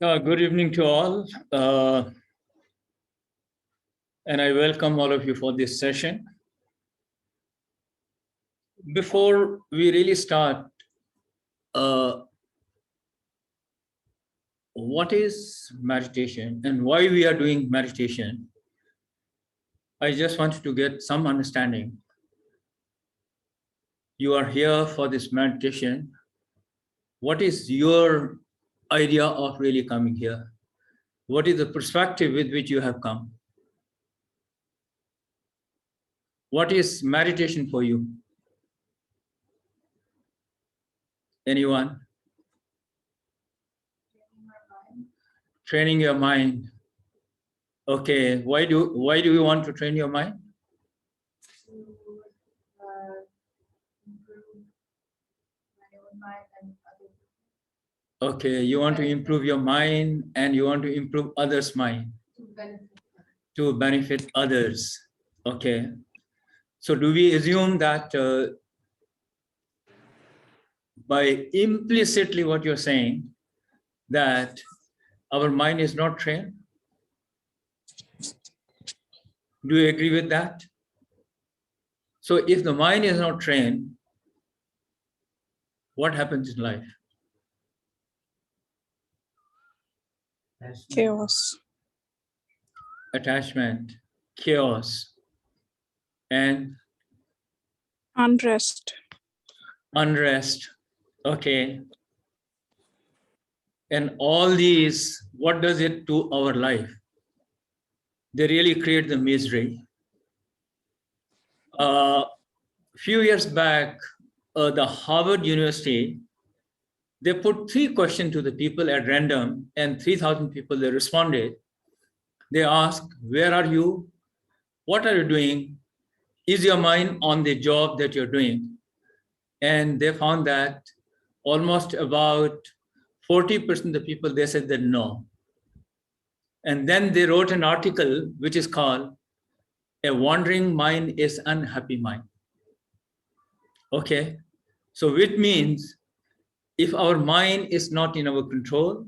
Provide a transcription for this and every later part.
Good evening to all, and I welcome all of you for this session. Before we really start, what is meditation and why we are doing meditation? I just wanted to get some understanding. You are here for this meditation. What is your idea of really coming here? What is the perspective with which you have come? What is meditation for you? Anyone? Training your mind. Okay, why do you want to train your mind? To improve my own mind and others. Okay, you want to improve your mind and you want to improve others' mind. To benefit others. Okay. So do we assume that by implicitly what you're saying, that our mind is not trained? Do you agree with that? So if the mind is not trained, what happens in life? Chaos. Attachment, chaos, and Unrest. unrest. Okay. And all these, what does it to our life? They really create the misery. Few years back, the Harvard University, they put 3 questions to the people at random, and 3,000 people, they responded. They asked, where are you? What are you doing? Is your mind on the job that you're doing? And they found that almost about 40% of the people, they said that no. And then they wrote an article which is called A Wandering Mind is Unhappy Mind. Okay, so which means if our mind is not in our control,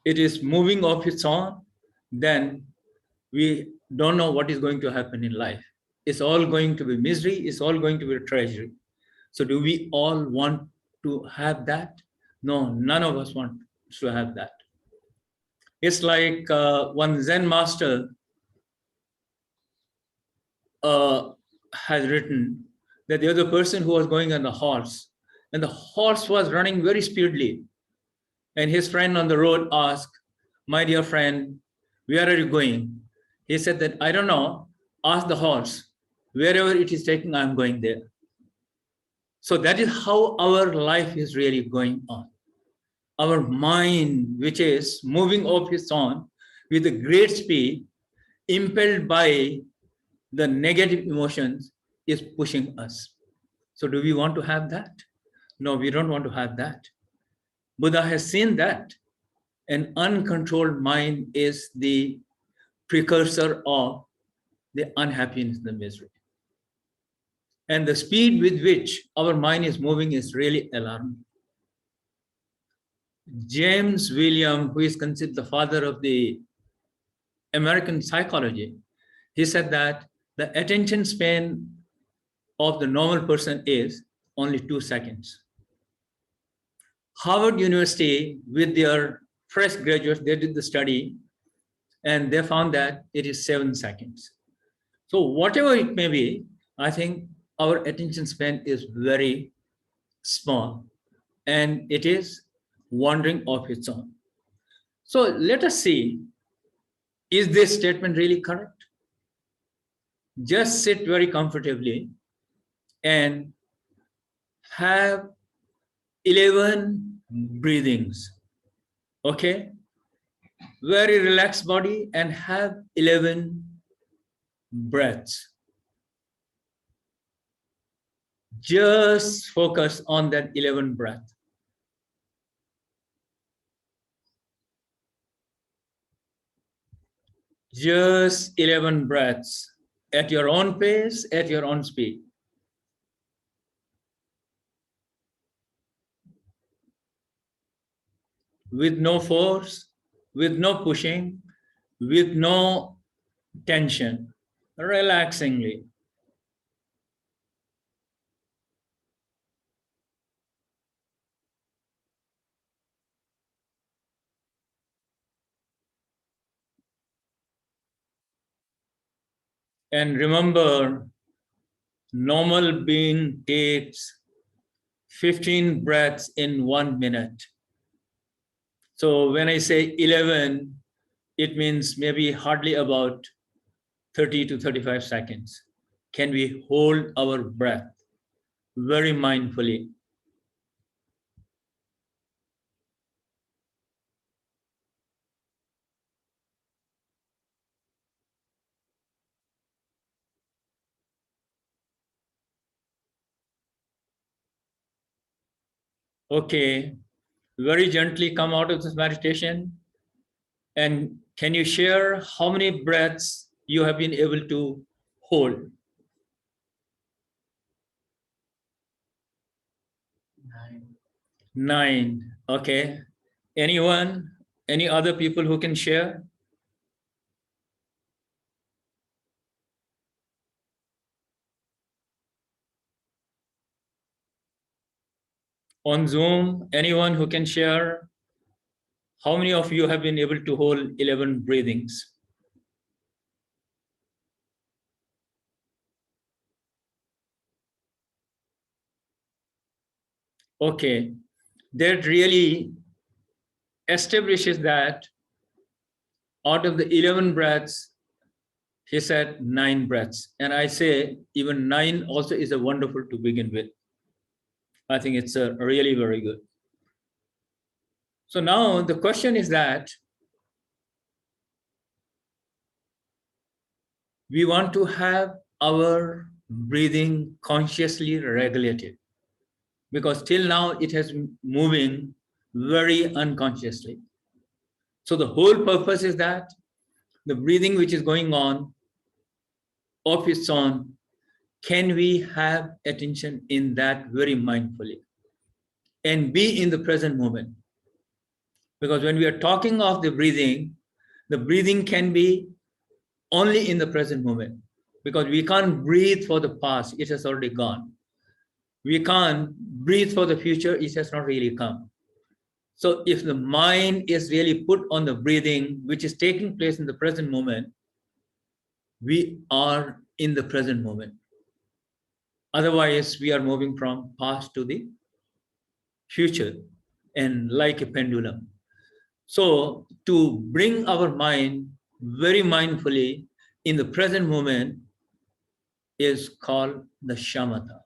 it is moving off its own, then we don't know what is going to happen in life. It's all going to be misery, it's all going to be a tragedy. So do we all want to have that? No, none of us want to have that. It's like one Zen master has written that the other person who was going on the horse, and the horse was running very speedily. And his friend on the road asked, my dear friend, where are you going? He said that, I don't know, ask the horse. Wherever it is taking, I'm going there. So that is how our life is really going on. Our mind, which is moving off its own with a great speed, impelled by the negative emotions, is pushing us. So do we want to have that? No, we don't want to have that. Buddha has seen that an uncontrolled mind is the precursor of the unhappiness and the misery. And the speed with which our mind is moving is really alarming. James William, who is considered the father of the American psychology, he said that the attention span of the normal person is only 2 seconds. Harvard University, with their fresh graduates, they did the study and they found that it is 7 seconds. So whatever it may be, I think our attention span is very small and it is wandering off its own. So let us see, is this statement really correct? Just sit very comfortably and have 11 breathings. Okay? Very relaxed body and have 11 breaths. Just focus on that 11 breath. Just 11 breaths at your own pace, at your own speed. with no force, with no pushing, with no tension, relaxingly. And remember, normal being takes 15 breaths in 1 minute. So when I say 11, it means maybe hardly about 30 to 35 seconds. Can we hold our breath very mindfully? Okay, very gently come out of this meditation. And can you share how many breaths you have been able to hold? 9. 9. Okay. Anyone? Any other people who can share? On Zoom, anyone who can share? How many of you have been able to hold 11 breathings? Okay. That really establishes that out of the 11 breaths, he said 9 breaths. And I say even 9 also is a wonderful to begin with. I think it's a really very good. So now the question is that we want to have our breathing consciously regulated, because till now it has been moving very unconsciously. So the whole purpose is that the breathing which is going on of its own, can we have attention in that very mindfully and be in the present moment? Because when we are talking of the breathing can be only in the present moment, because we can't breathe for the past, it has already gone. We can't breathe for the future, it has not really come. So if the mind is really put on the breathing, which is taking place in the present moment, we are in the present moment. Otherwise, we are moving from past to the future and like a pendulum. So to bring our mind very mindfully in the present moment is called the shamatha.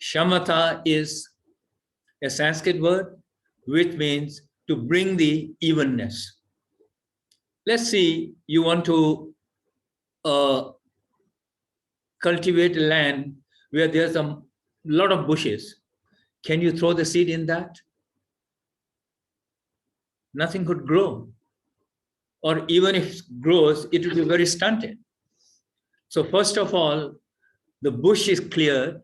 Shamatha is a Sanskrit word which means to bring the evenness. Let's see, you want to cultivate land where there's a lot of bushes. Can you throw the seed in that? Nothing could grow. Or even if it grows, it will be very stunted. So first of all, the bush is cleared,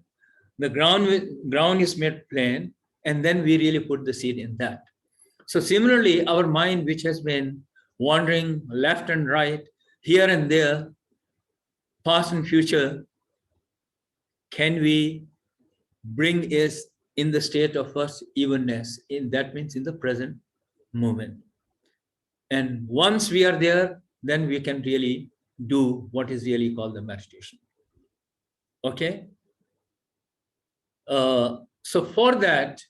the ground is made plain, and then we really put the seed in that. So similarly, our mind, which has been wandering left and right, here and there, past and future, can we bring is in the state of first evenness? In that means in the present moment. And once we are there, then we can really do what is really called the meditation. Okay? So for that,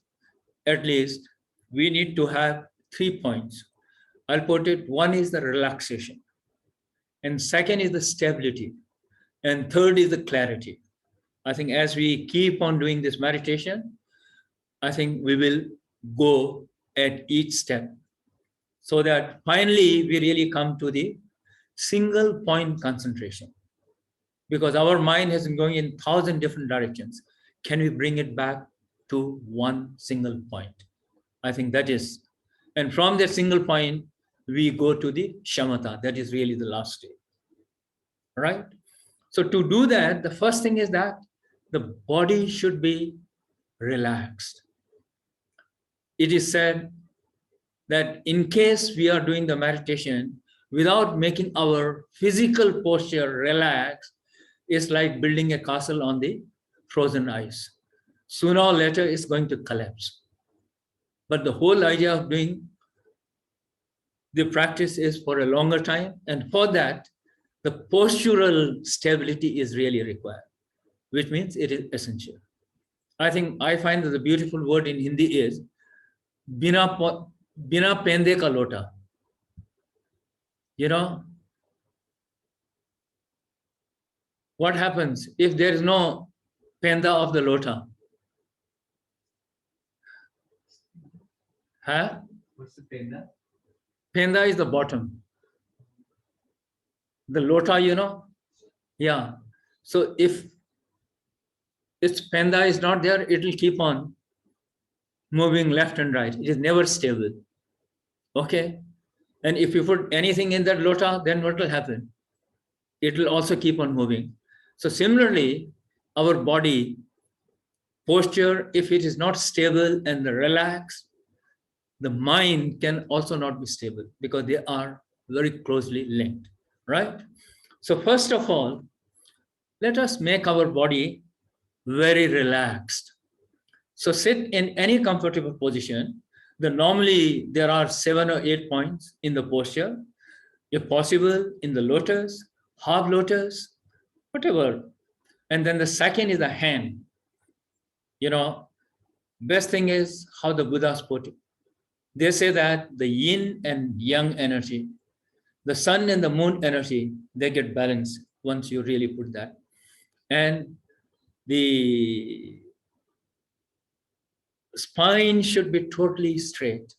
at least, we need to have 3 points. I'll put it, one is the relaxation, and second is the stability, and third is the clarity. I think as we keep on doing this meditation, I think we will go at each step so that finally we really come to the single point concentration, because our mind has been going in 1,000 different directions. Can we bring it back to one single point? I think that is, and from that single point, we go to the shamatha. That is really the last stage, right? So to do that, the first thing is that the body should be relaxed. It is said that in case we are doing the meditation without making our physical posture relax, it's like building a castle on the frozen ice. Sooner or later, it's going to collapse. But the whole idea of doing the practice is for a longer time. And for that, the postural stability is really required, which means it is essential. I think I find that the beautiful word in Hindi is bina pende ka lota. You know, what happens if there is no penda of the lota? Huh? What's the penda? Penda is the bottom. The lota, you know? Yeah. So if its penda is not there, it will keep on moving left and right. It is never stable. Okay? And if you put anything in that lota, then what will happen? It will also keep on moving. So similarly, our body posture, if it is not stable and relaxed, the mind can also not be stable because they are very closely linked, right? So first of all, let us make our body very relaxed. So sit in any comfortable position. Normally there are 7 or 8 points in the posture. If possible, in the lotus, half lotus, whatever. And then the second is the hand. You know, best thing is how the Buddhas put it. They say that the yin and yang energy, the sun and the moon energy, they get balanced once you really put that. And the spine should be totally straight.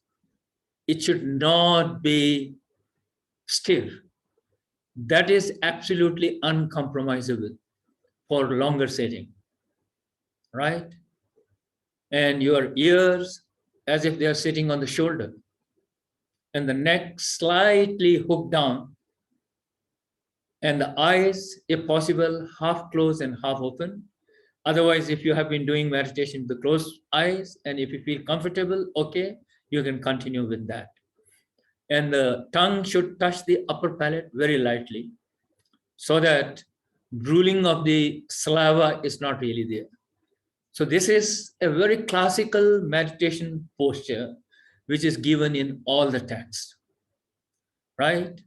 It should not be stiff. That is absolutely uncompromisable for longer sitting, right? And your ears as if they are sitting on the shoulder, and the neck slightly hooked down, and the eyes, if possible, half closed and half open. Otherwise, if you have been doing meditation with the closed eyes, and if you feel comfortable, okay, you can continue with that. And the tongue should touch the upper palate very lightly so that drooling of the saliva is not really there. So this is a very classical meditation posture, which is given in all the texts, right?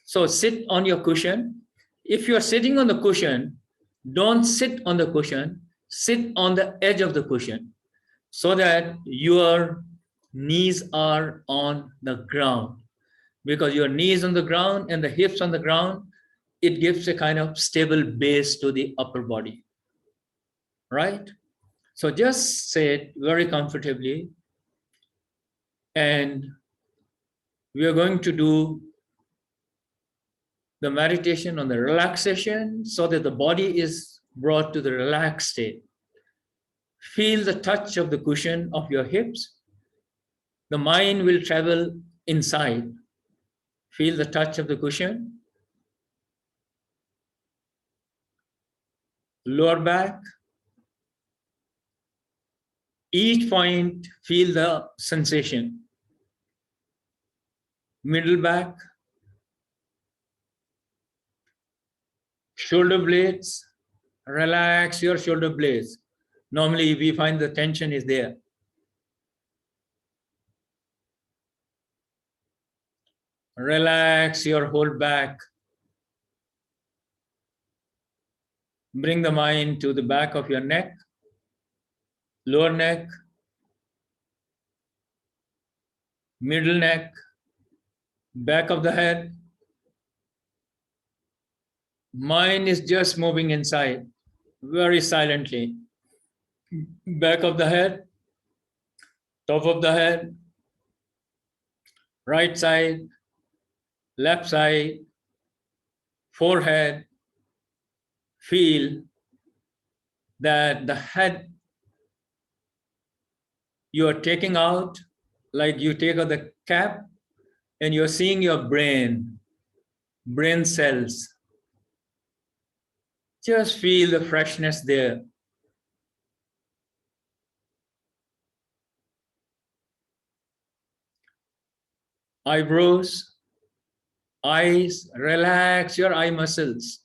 So sit on your cushion. If you're sitting on the cushion, don't sit on the cushion, sit on the edge of the cushion so that your knees are on the ground. Because your knees on the ground and the hips on the ground, it gives a kind of stable base to the upper body, right? So just sit very comfortably, and we are going to do the meditation on the relaxation so that the body is brought to the relaxed state. Feel the touch of the cushion of your hips. The mind will travel inside. Feel the touch of the cushion. Lower back. Each point, feel the sensation. Middle back. Shoulder blades. Relax your shoulder blades. Normally, we find the tension is there. Relax your whole back. Bring the mind to the back of your neck, lower neck, middle neck, back of the head. Mind is just moving inside, very silently. Back of the head, top of the head, right side, left side, forehead. Feel that the head you are taking out, like you take out the cap, and you're seeing your brain cells. Just feel the freshness there. eyebrows, eyes, relax your eye muscles.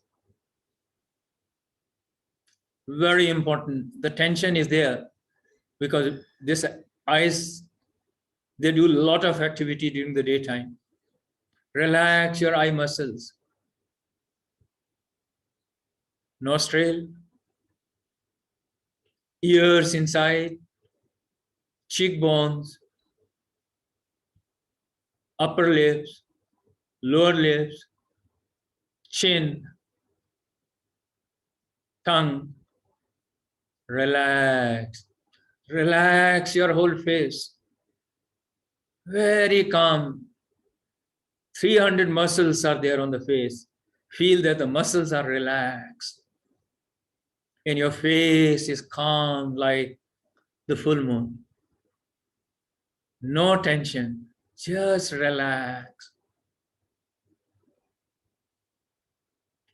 Very important. The tension is there because this eyes, they do a lot of activity during the daytime. Relax your eye muscles. Nostril, ears inside, cheekbones, upper lips, lower lips, chin, tongue. Relax. Relax your whole face. Very calm. 300 muscles are there on the face. Feel that the muscles are relaxed. And your face is calm like the full moon. No tension. Just relax.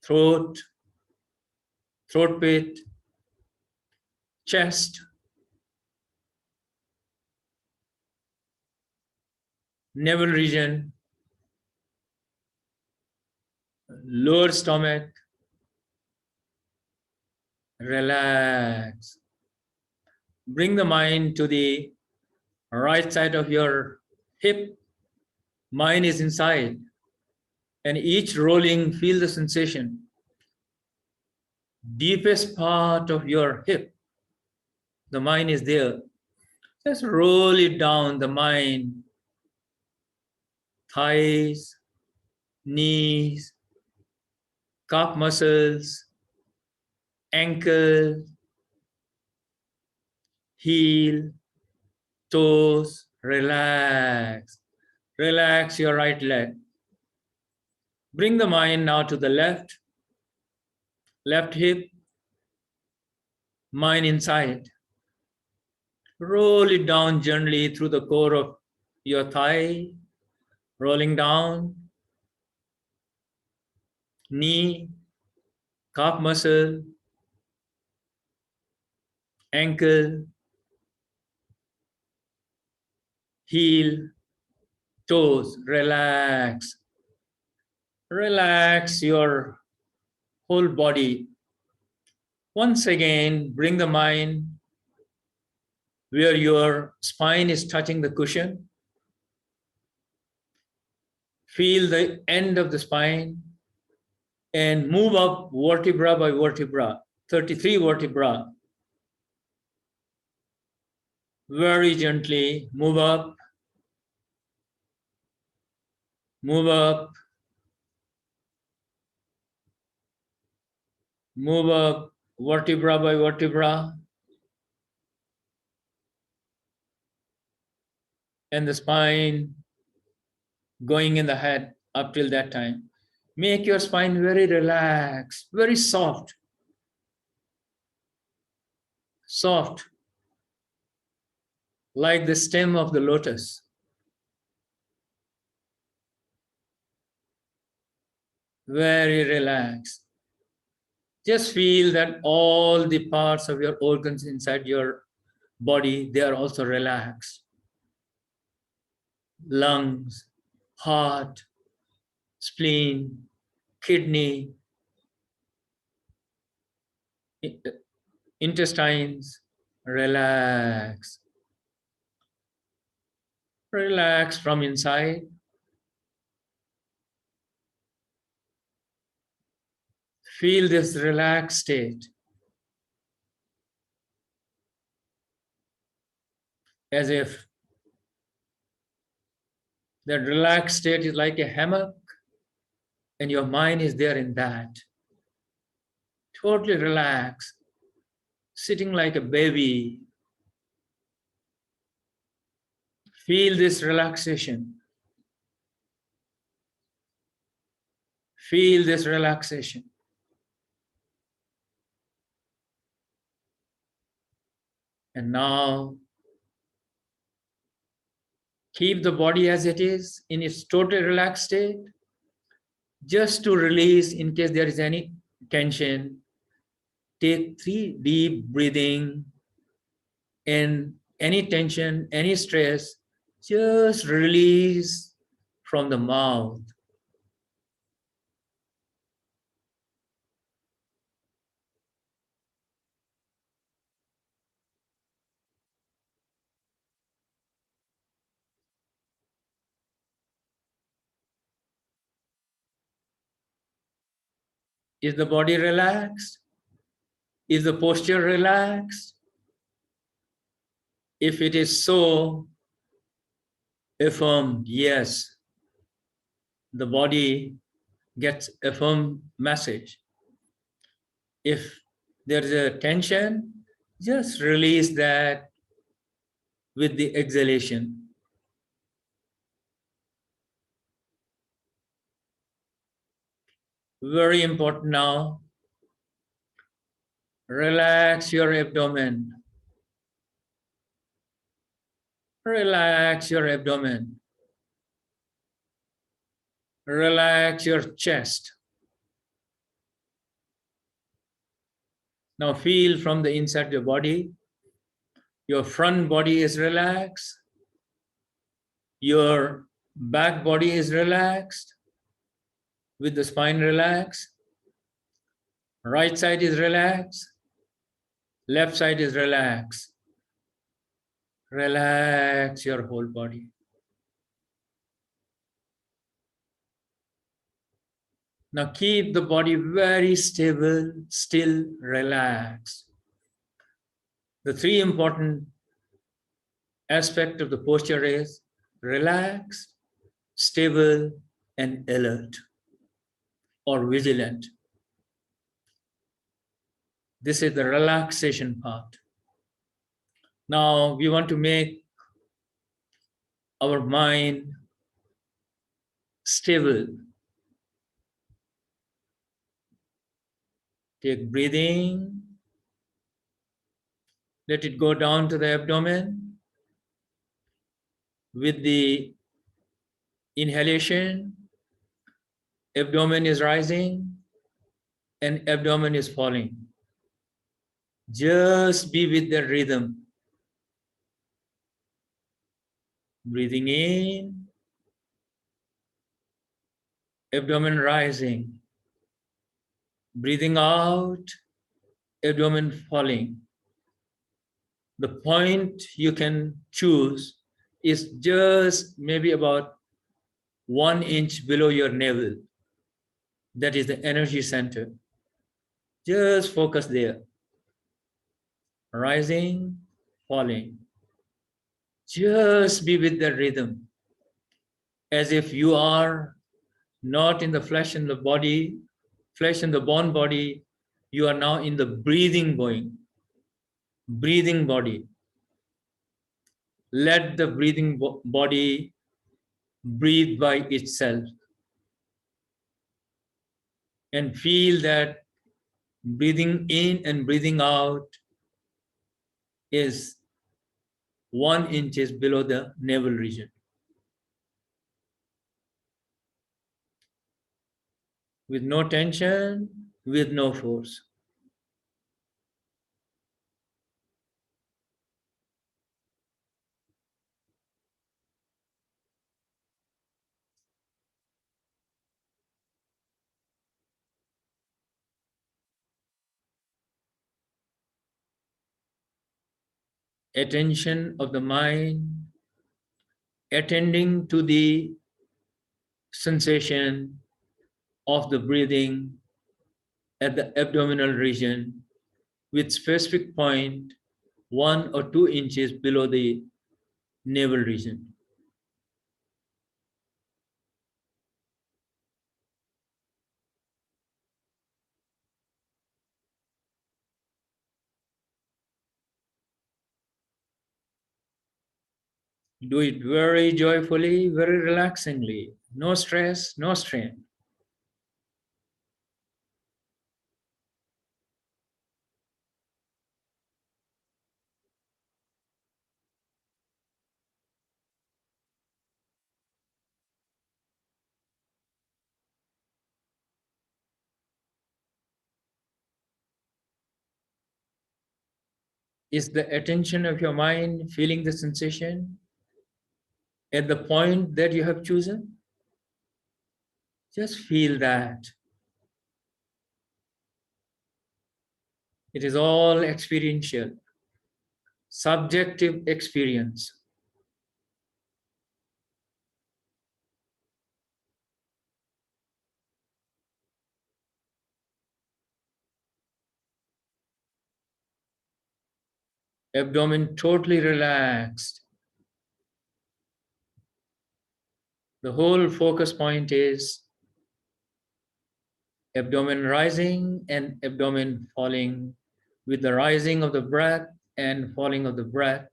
Throat, throat pit, chest, navel region, lower stomach. Relax. Bring the mind to the right side of your hip. Mind is inside. And each rolling, feel the sensation. Deepest part of your hip, the mind is there. Just roll it down, the mind, thighs, knees, calf muscles, ankle, heel, toes. Relax. Relax your right leg. Bring the mind now to the left hip, mind inside. Roll it down gently through the core of your thigh, rolling down, knee, calf muscle, ankle, heel, toes. Relax. Relax your whole body. Once again, bring the mind where your spine is touching the cushion. Feel the end of the spine and move up vertebra by vertebra, 33 vertebra. Very gently move up, move up, move up vertebra by vertebra. And the spine going in the head up till that time. Make your spine very relaxed, very soft. Soft, like the stem of the lotus. Very relaxed. Just feel that all the parts of your organs inside your body, they are also relaxed. Lungs, heart, spleen, kidney, intestines, relax. Relax from inside. Feel this relaxed state as if that relaxed state is like a hammock and your mind is there in that. Totally relaxed, sitting like a baby. Feel this relaxation. Feel this relaxation. And now, keep the body as it is in its totally relaxed state, just to release in case there is any tension. Take 3 deep breathing, and any tension, any stress, just release from the mouth. Is the body relaxed? Is the posture relaxed? If it is so, affirm yes. The body gets a firm message. If there is a tension, just release that with the exhalation. Very important now. Relax your abdomen. Relax your abdomen. Relax your chest. Now feel from the inside your body. Your front body is relaxed. Your back body is relaxed with the spine relaxed. Right side is relaxed. Left side is relaxed. Relax your whole body. Now keep the body very stable, still, relaxed. The three important aspects of the posture is relaxed, stable, and alert or vigilant. This is the relaxation part. Now we want to make our mind stable. Take breathing. Let it go down to the abdomen. With the inhalation, abdomen is rising and abdomen is falling. Just be with the rhythm. Breathing in, abdomen rising. Breathing out, abdomen falling. The point you can choose is just maybe about 1 inch below your navel. That is the energy center. Just focus there. Rising, falling. Just be with the rhythm. As if you are not in the flesh and the body, flesh and the bone body, you are now in the breathing body. Let the breathing body breathe by itself and feel that breathing in and breathing out is 1 inch below the navel region. With no tension, with no force. Attention of the mind, attending to the sensation of the breathing at the abdominal region with specific point 1 or 2 inches below the navel region. Do it very joyfully, very relaxingly. No stress, no strain. Is the attention of your mind feeling the sensation at the point that you have chosen? Just feel that. It is all experiential, subjective experience. Abdomen totally relaxed. The whole focus point is abdomen rising and abdomen falling with the rising of the breath and falling of the breath,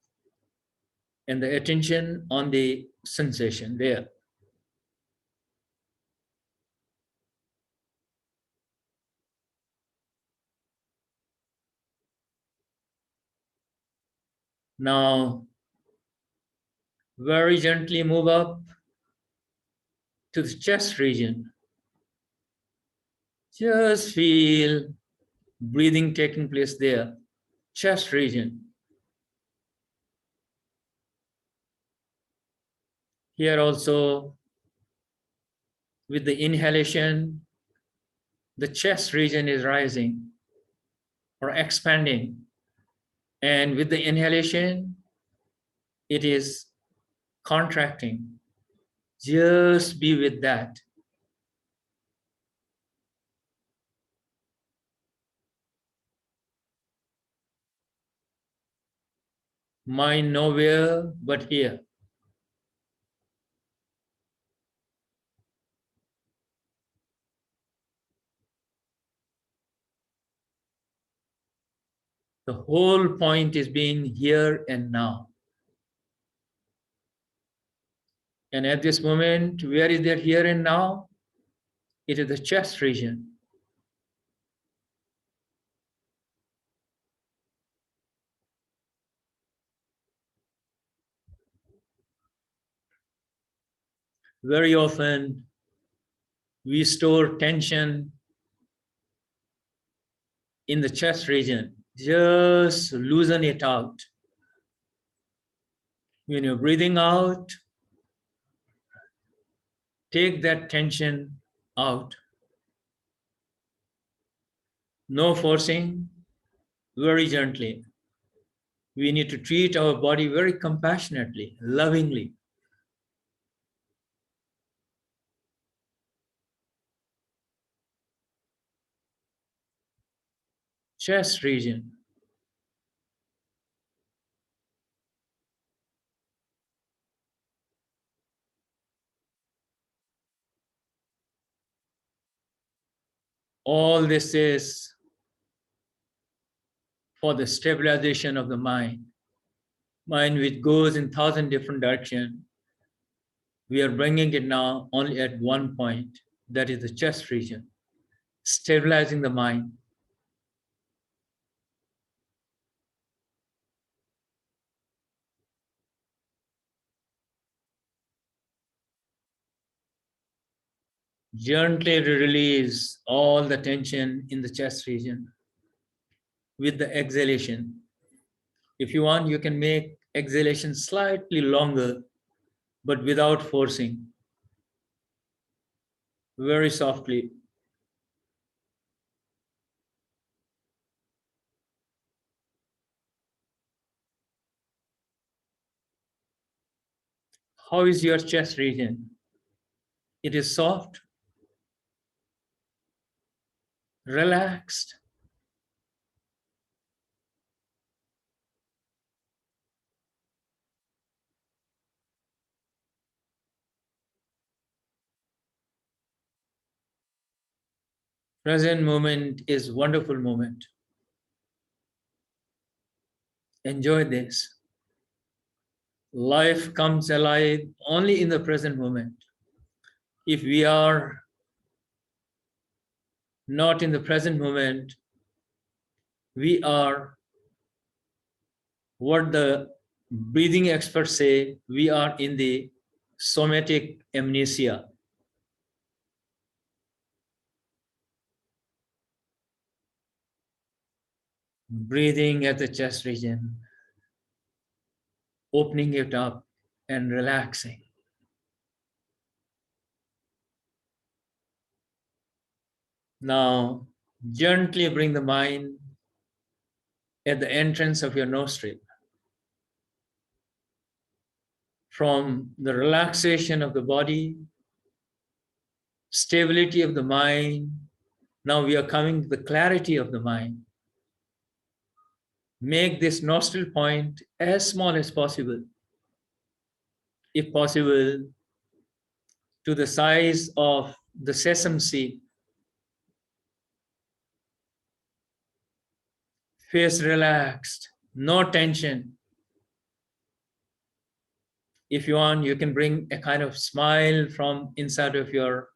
and the attention on the sensation there. Now, very gently move up to the chest region. Just feel breathing taking place there, chest region. Here also, with the inhalation, the chest region is rising or expanding. And with the inhalation, it is contracting. Just be with that. Mind nowhere but here. The whole point is being here and now. And at this moment, where is that here and now? It is the chest region. Very often, we store tension in the chest region. Just loosen it out. When you're breathing out, take that tension out. No forcing, very gently. We need to treat our body very compassionately, lovingly. Chest region. All this is for the stabilization of the mind. Mind which goes in 1,000 different directions. We are bringing it now only at one point, that is the chest region, stabilizing the mind. Gently release all the tension in the chest region with the exhalation. If you want, you can make exhalation slightly longer, but without forcing. Very softly. How is your chest region? It is soft, relaxed. Present moment is wonderful moment. Enjoy this. Life comes alive only in the present moment. If we are not in the present moment, we are what the breathing experts say, we are in the somatic amnesia. Breathing at the chest region, opening it up and relaxing. Now, gently bring the mind at the entrance of your nostril. From the relaxation of the body, stability of the mind, now we are coming to the clarity of the mind. Make this nostril point as small as possible. If possible, to the size of the sesame seed. Face relaxed, no tension. If you want, you can bring a kind of smile from inside of your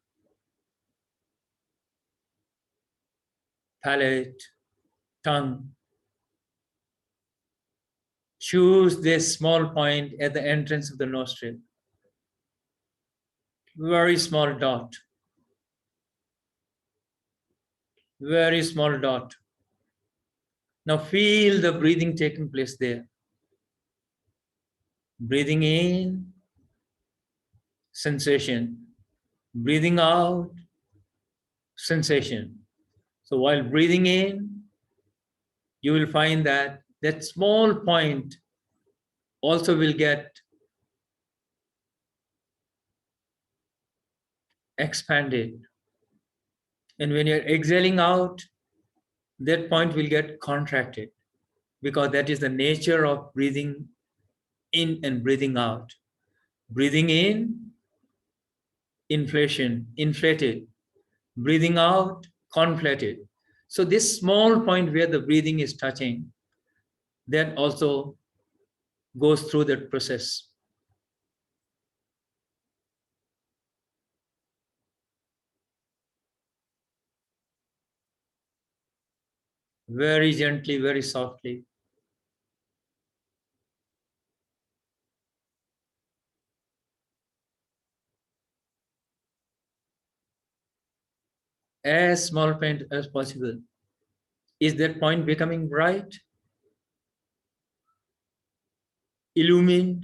palate, tongue. Choose this small point at the entrance of the nostril. Very small dot. Very small dot. Now feel the breathing taking place there. Breathing in, sensation. Breathing out, sensation. So while breathing in, you will find that that small point also will get expanded. And when you're exhaling out, that point will get contracted because that is the nature of breathing in and breathing out. Breathing in, inflation, inflated. Breathing out, conflated. So this small point where the breathing is touching, that also goes through that process. Very gently, very softly. As small point as possible. Is that point becoming bright, illumined?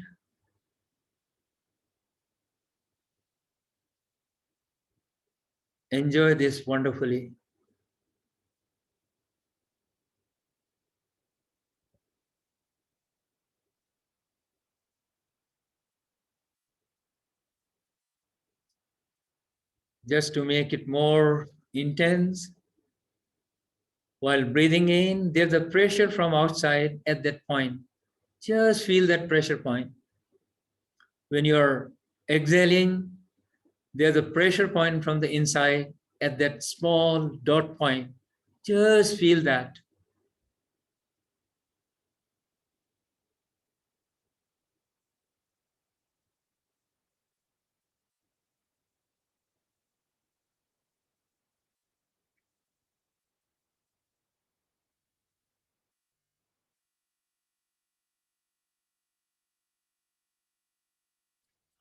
Enjoy this wonderfully. Just to make it more intense, while breathing in, there's a pressure from outside at that point. Just feel that pressure point. When you're exhaling, there's a pressure point from the inside at that small dot point. Just feel that.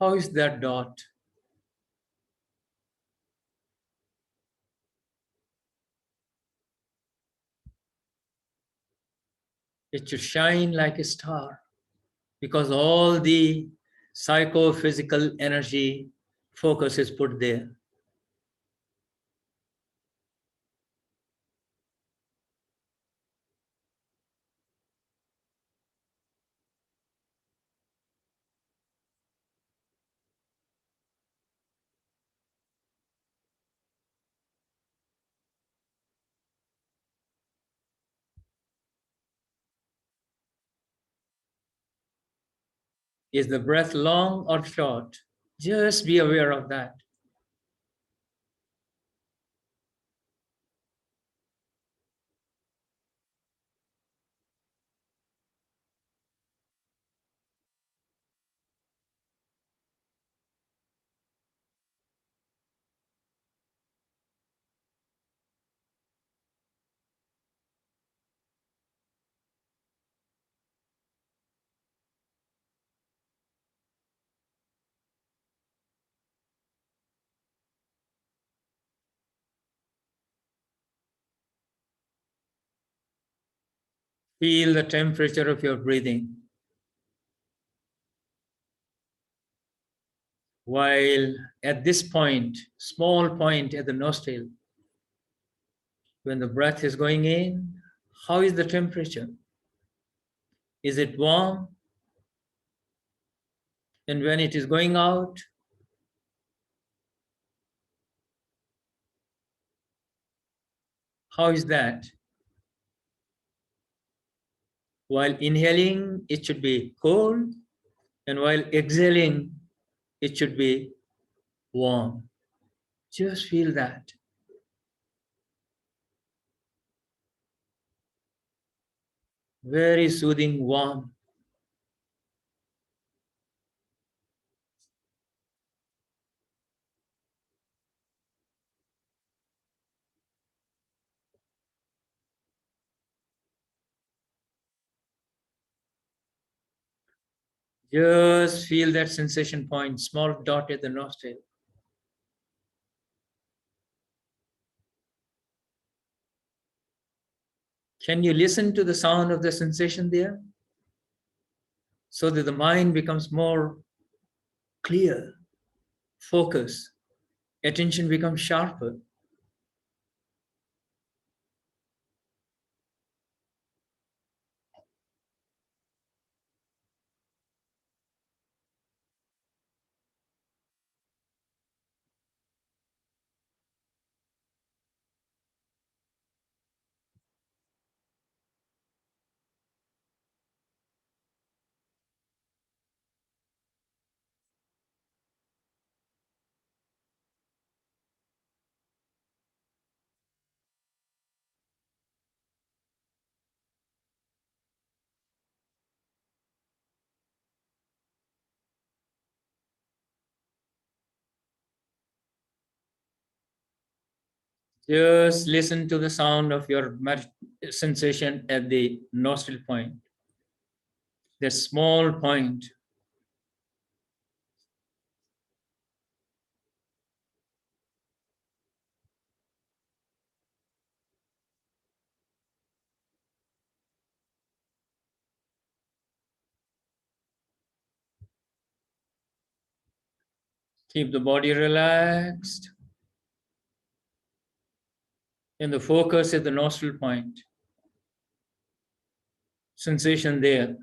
How is that dot? It should shine like a star because all the psychophysical energy focus is put there. Is the breath long or short? Just be aware of that. Feel the temperature of your breathing. While at this point, small point at the nostril, When the breath is going in, how is the temperature? Is it warm? And when it is going out, how is that? While inhaling, it should be cold, and while exhaling, it should be warm. Just feel that. Very soothing, warm. Just feel that sensation point, small dot at the nostril. Can you listen to the sound of the sensation there? So that the mind becomes more clear, focused, attention becomes sharper. Just listen to the sound of your sensation at the nostril point, the small point. Keep the body relaxed and the focus at the nostril point. Sensation there.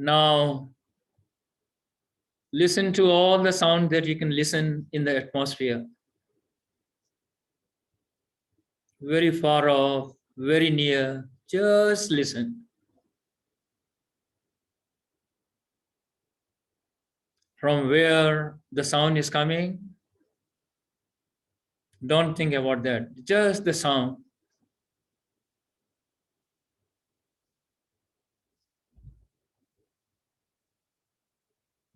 Now, listen to all the sound that you can listen in the atmosphere. Very far off, very near, just listen. From where the sound is coming, don't think about that, just the sound.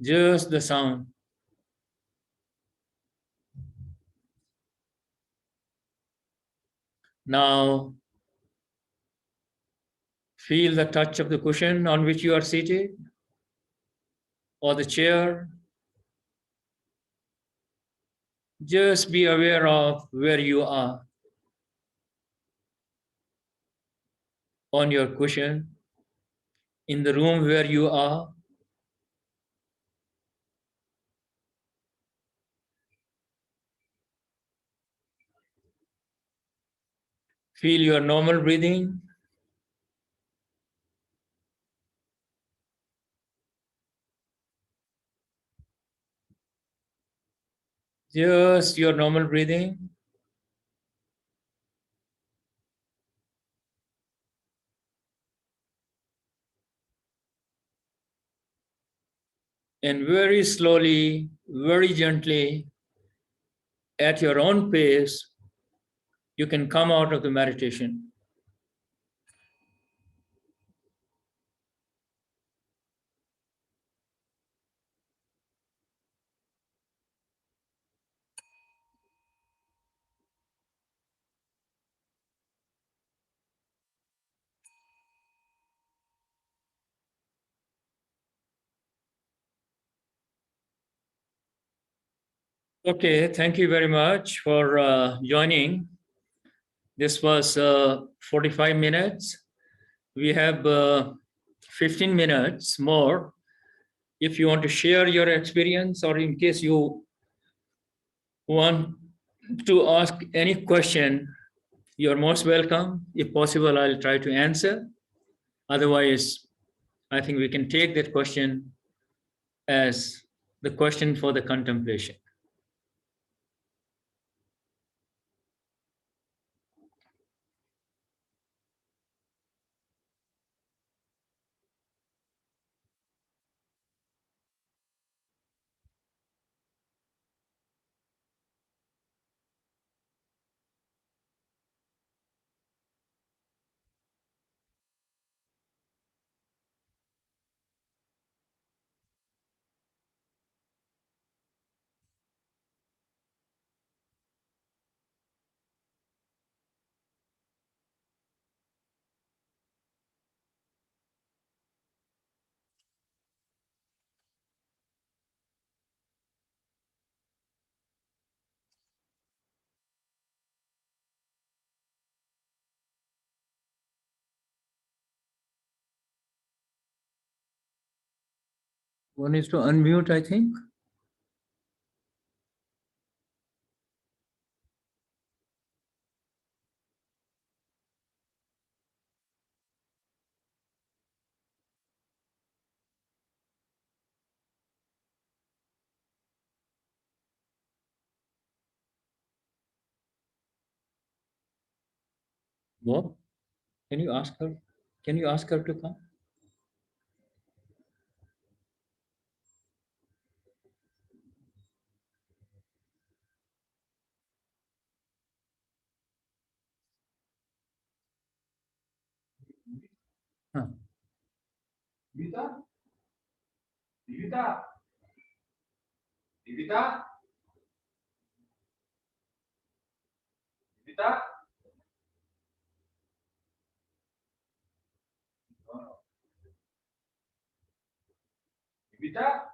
Just the sound. Now, feel the touch of the cushion on which you are seated or the chair. Just be aware of where you are on your cushion, in the room where you are. Feel your normal breathing. Just your normal breathing. And very slowly, very gently, at your own pace, you can come out of the meditation. Okay, thank you very much for joining. This was 45 minutes. We have 15 minutes more. If you want to share your experience, or in case you want to ask any question, you're most welcome. If possible, I'll try to answer. Otherwise, I think we can take that question as the question for the contemplation. One is to unmute, I think. What? Can you ask her? Can you ask her to come? Huh. Divita? Divita? Divita? Divita? Divita?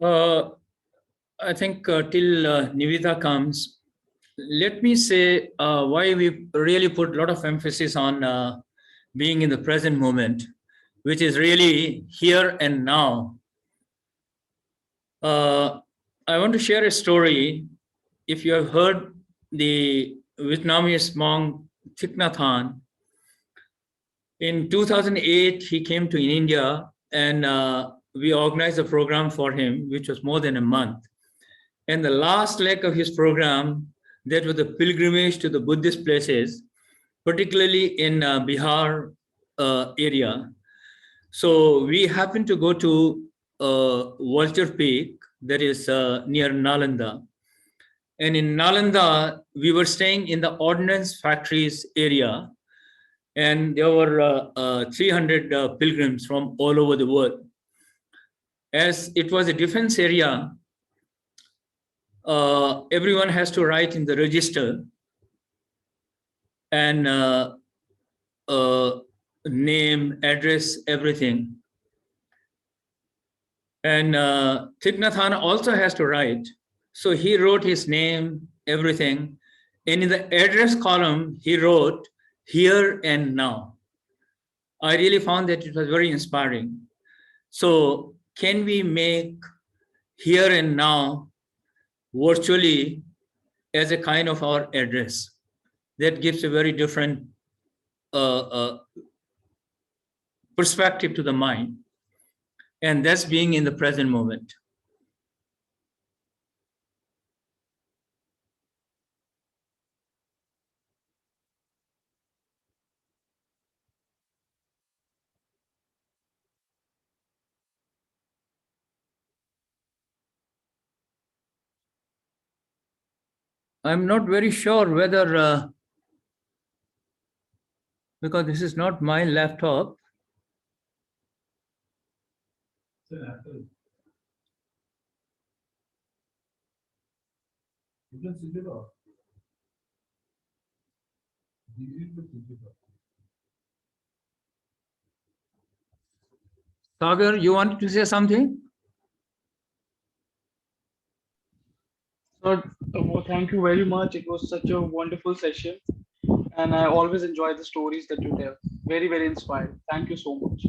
Uh, I think till Nivita comes, let me say why we really put a lot of emphasis on being in the present moment, which is really here and now. I want to share a story. If you have heard the Vietnamese monk Thich Nhat Hanh, in 2008, he came to India and we organized a program for him, which was more than a month. And the last leg of his program, that was the pilgrimage to the Buddhist places, particularly in Bihar area. So we happened to go to Vulture Peak, that is near Nalanda. And in Nalanda, we were staying in the ordnance factories area, and there were 300 pilgrims from all over the world. As it was a defense area, everyone has to write in the register and name, address, everything. And Thich Nhat Hanh also has to write. So he wrote his name, everything. And in the address column, he wrote here and now. I really found that it was very inspiring. So can we make here and now virtually as a kind of our address? That gives a very different perspective to the mind. And that's being in the present moment. I'm not very sure whether, because this is not my laptop. Even Sindhula. Sagar, you wanted to say something? So, thank you very much. It was such a wonderful session, and I always enjoy the stories that you tell. Very, very inspiring. Thank you so much.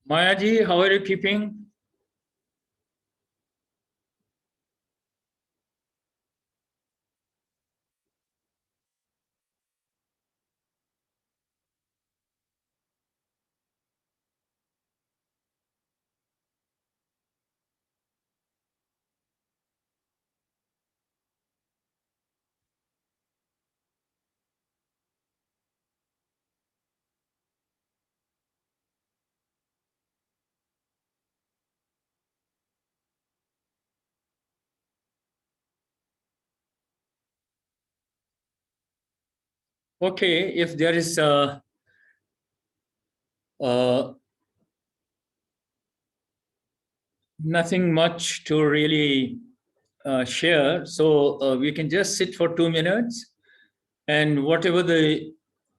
Mayaji, how are you keeping? Okay, if there is nothing much to really share, so we can just sit for 2 minutes, and whatever the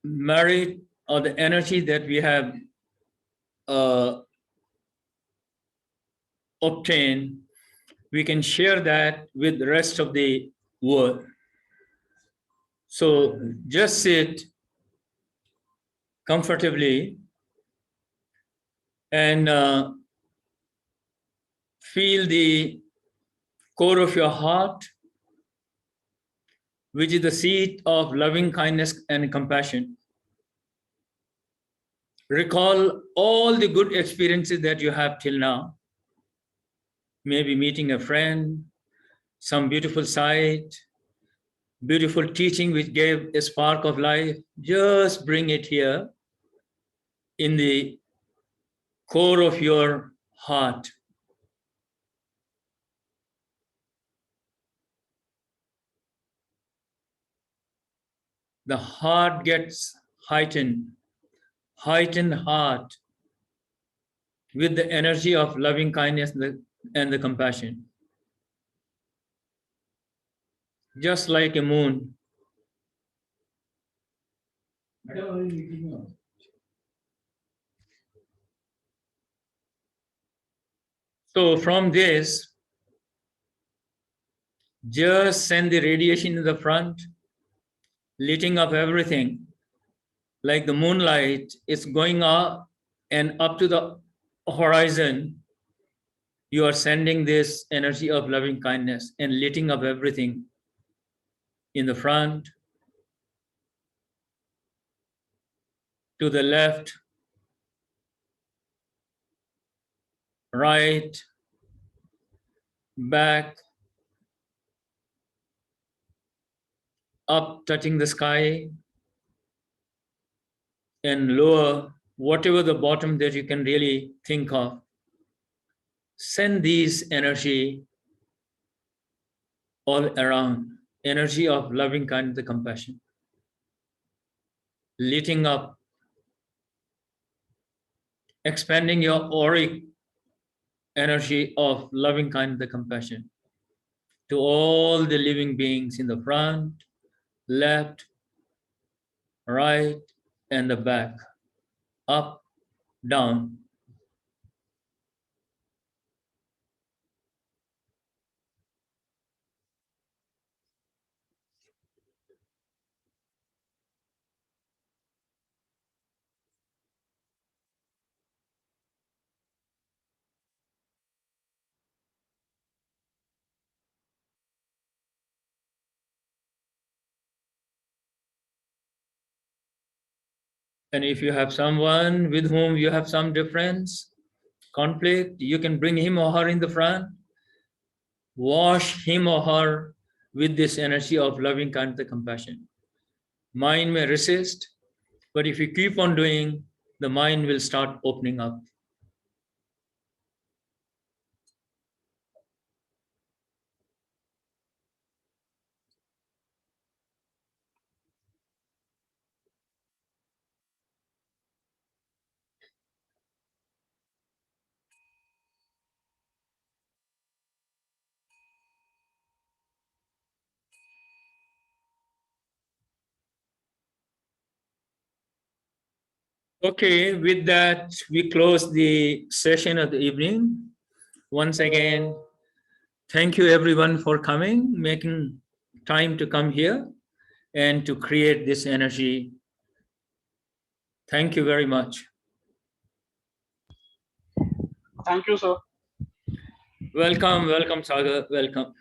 merit or the energy that we have uh, obtained, we can share that with the rest of the world. So just sit comfortably and feel the core of your heart, which is the seat of loving kindness and compassion. Recall all the good experiences that you have till now, maybe meeting a friend, some beautiful sight, beautiful teaching which gave a spark of life. Just bring it here in the core of your heart. The heart gets heightened heart with the energy of loving kindness and the compassion. Just like a moon. So from this, just send the radiation in the front, lighting up everything. Like the moonlight is going up and up to the horizon, you are sending this energy of loving kindness and lighting up everything in the front, to the left, right, back, up, touching the sky, and lower, whatever the bottom that you can really think of. Send these energy all around, energy of loving kindness and compassion, lighting up, expanding your auric energy of loving kindness and compassion to all the living beings in the front, left, right, and the back, up, down. And if you have someone with whom you have some difference, conflict, you can bring him or her in the front, wash him or her with this energy of loving kindness, compassion. Mind may resist, but if you keep on doing, the mind will start opening up. Okay, with that, we close the session of the evening. Once again, thank you everyone for coming, making time to come here and to create this energy. Thank you very much. Thank you, sir. Welcome, welcome, Sagar, welcome.